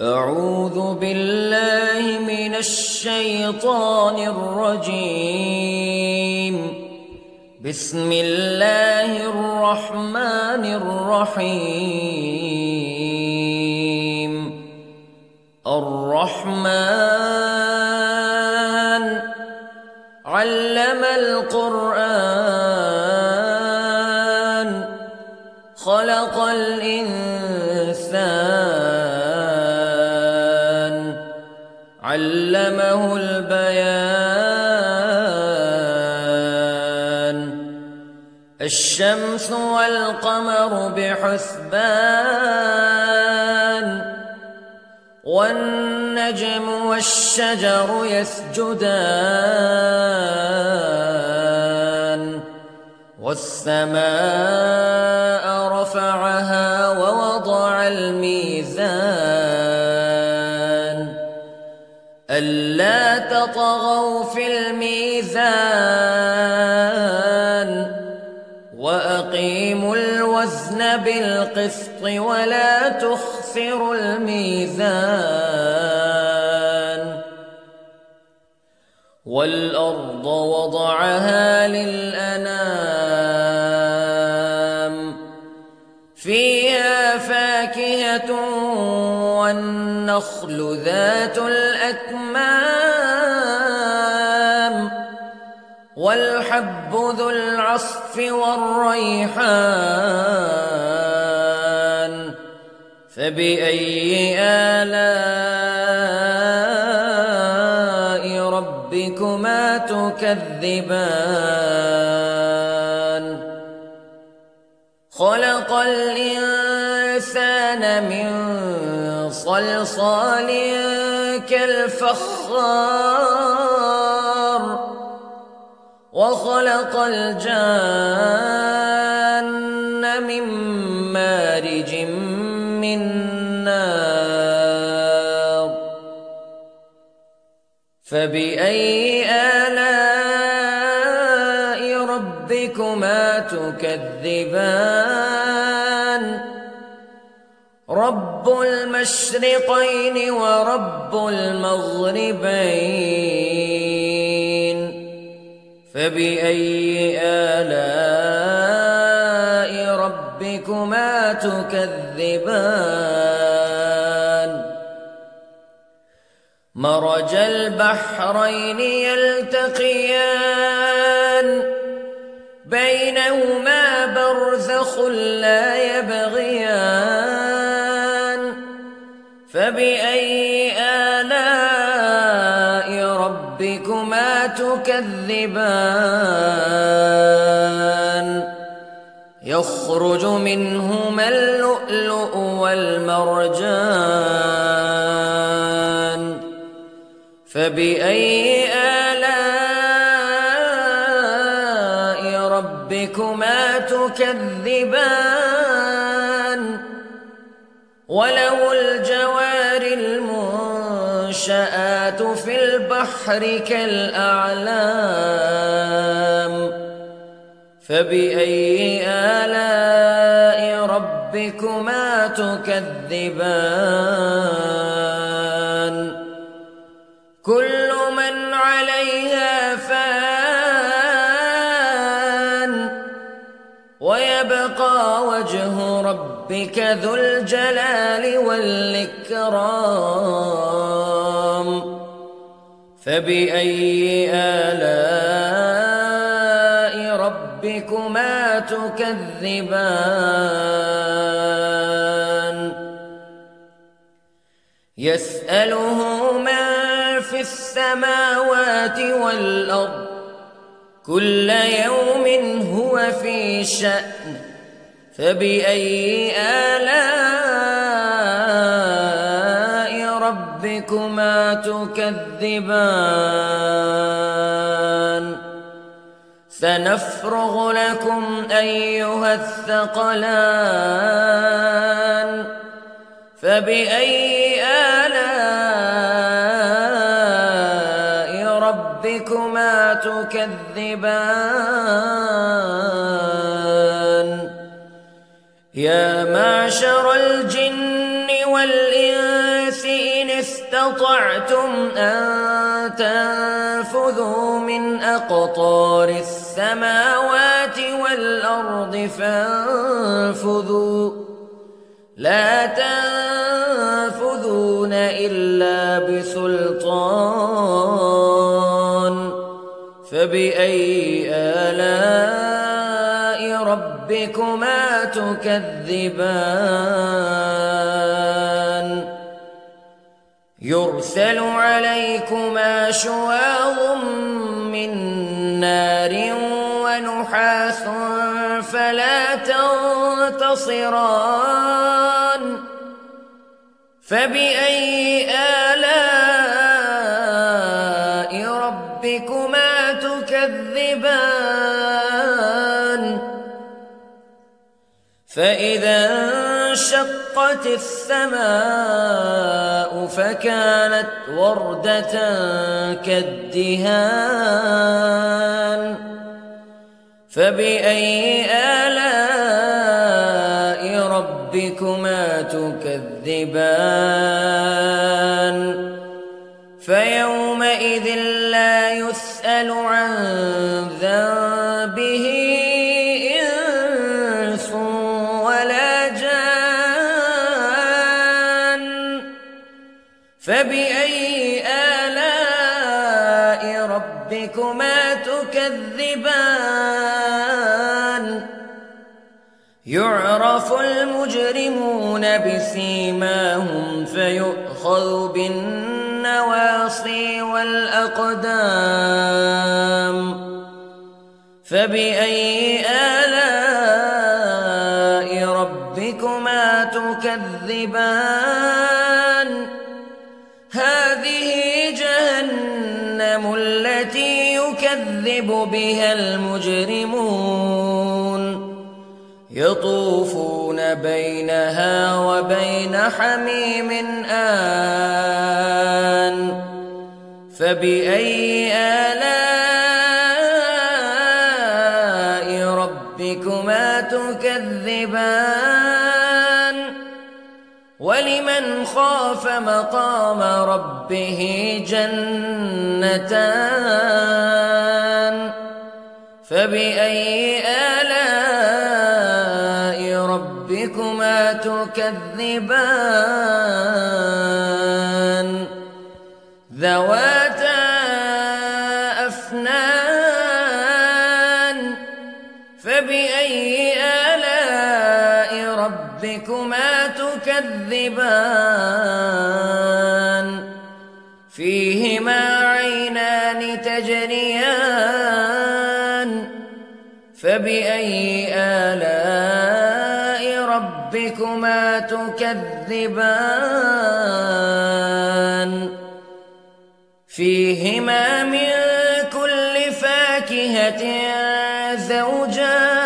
أعوذ بالله من الشيطان الرجيم. بسم الله الرحمن الرحيم. الرحمن علم القرآن خلق الإنسان علمه البيان. الشمس والقمر بحسبان والنجم والشجر يسجدان والسماء رفعها ووضع الميزان ألا تطغوا في الميزان وأقيموا الوزن بالقسط ولا تخسروا الميزان. والأرض وضعها للأنام فيها فاكهة والنخل ذات الأكمام والحب ذو العصف والريحان فبأي آلاء ربكما تكذبان. خلق الإنسان من صلصال كالفخار وخلق الجان من مارج من نار فبأي آلاء ربكما تكذبان. رب المشرقين ورب المغربين فبأي آلاء ربكما تكذبان. مرج البحرين يلتقيان بينهما برزخ لا يبغيان فبأي آلاء ربكما تكذبان. يخرج منهما اللؤلؤ والمرجان فبأي آلاء ربكما تكذبان. وله الجوار المنشآت في البحر كالأعلام فبأي آلاء ربكما تكذبان. كل من عليها فان ويبقى وجه ربك ذو الجلال والإكرام فبأي آلاء ربكما تكذبان. يسأله من في السماوات والأرض كل يوم هو في شأن فبأي آلاء ربكما تكذبان. سنفرغ لكم أيها الثقلان فبأي آلاء ربكما تكذبان. يا معشر الجن والإنس الناس إن استطعتم أن تنفذوا من أقطار السماوات والأرض فانفذوا لا تنفذون إلا بسلطان فبأي آلاء ربكما تكذبان يرسل عليكما شواظ من نار ونحاس فلا تنتصران فبأي آلاء ربكما تكذبان فإذا انشقت السماء فكانت وردة كالدهان فبأي آلاء ربكما تكذبان فيومئذ لا يسأل عن ذنبه إنس ولا جان فبأي آلاء ربكما تكذبان يعرف المجرمون بسيماهم فيؤخذ بالنواصي والأقدام فبأي آلاء ربكما تكذبان هذه جهنم التي يكذب بها المجرمون يطوفون بينها وبين حميم آن فبأي آلاء ربكما تكذبان ولمن خاف مقام ربه جنتان فبأي آلاء ربكما تكذبان ذواتا أفنان فبأي آلاء ربكما تكذبان فيهما عينان تجريان فبأي آلاء ربكما تكذبان فيهما من كل فاكهة زوجان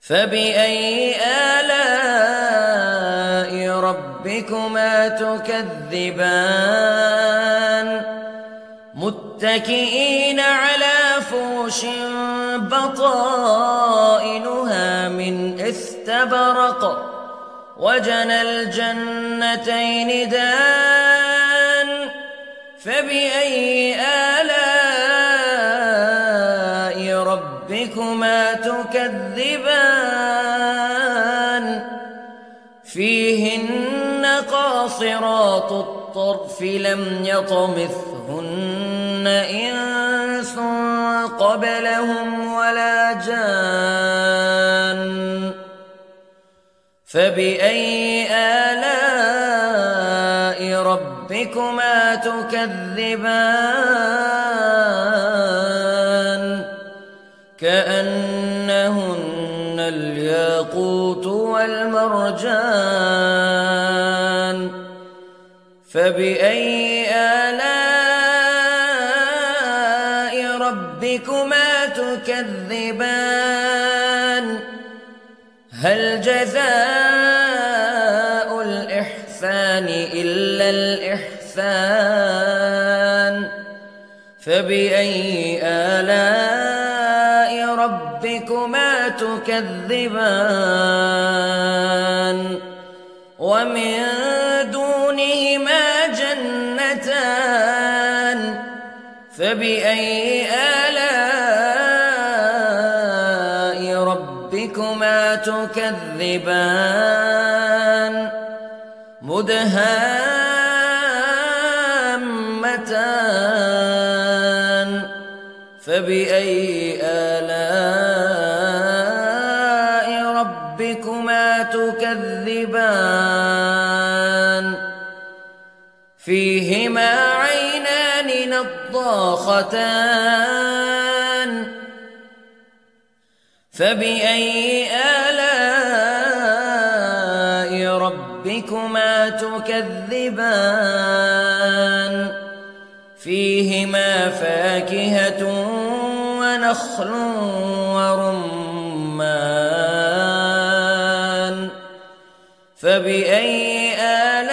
فبأي آلاء ربكما تكذبان متكئين على فرش بطائنها من استبرق وجنى الجنتين دان فبأي آلاء ربكما تكذبان فيهن قاصرات الطرف لم يطمثهن إنس قبلهم ولا جان فبأي آلاء ربكما تكذبان كأنهن الياقوت والمرجان فبأي آلاء ربكما تكذبان هل جزاء الإحسان إلا الإحسان فبأي آلاء ربكما تكذبان ومن دونهما جنتان فبأي آلاء ربكما تكذبان مدهامتان فبأي آلاء ربكما تكذبان فيهما عينان نضاختان فبأي آلاء ربكما تكذبان فيهما فاكهة ونخل ورمان فبأي آلاء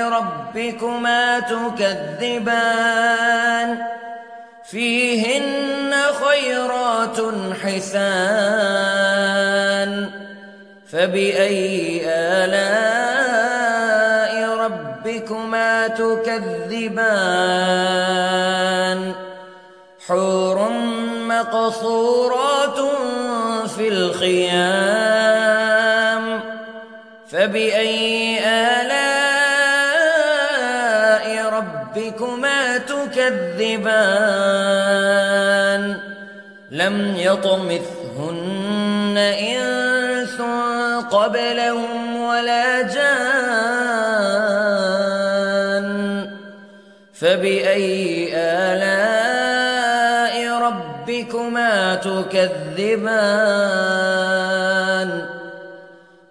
ربكما تكذبان فيهن خيرات حسان فبأي آلاء ربكما تكذبان حور مقصورات في الخيام فبأي آلاء ربكما تكذبان لم يطمثهن إنس قبلهم ولا جان فبأي آلاء ربكما تكذبان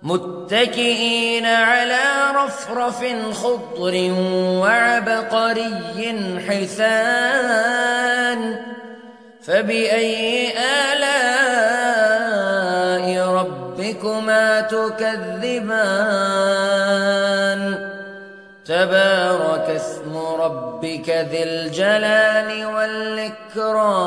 متكئين على رفرف خضر وعبقري حسان فبأي آلاء ربكما تكذبان تبارك اسم ربك ذي الجلال والإكرام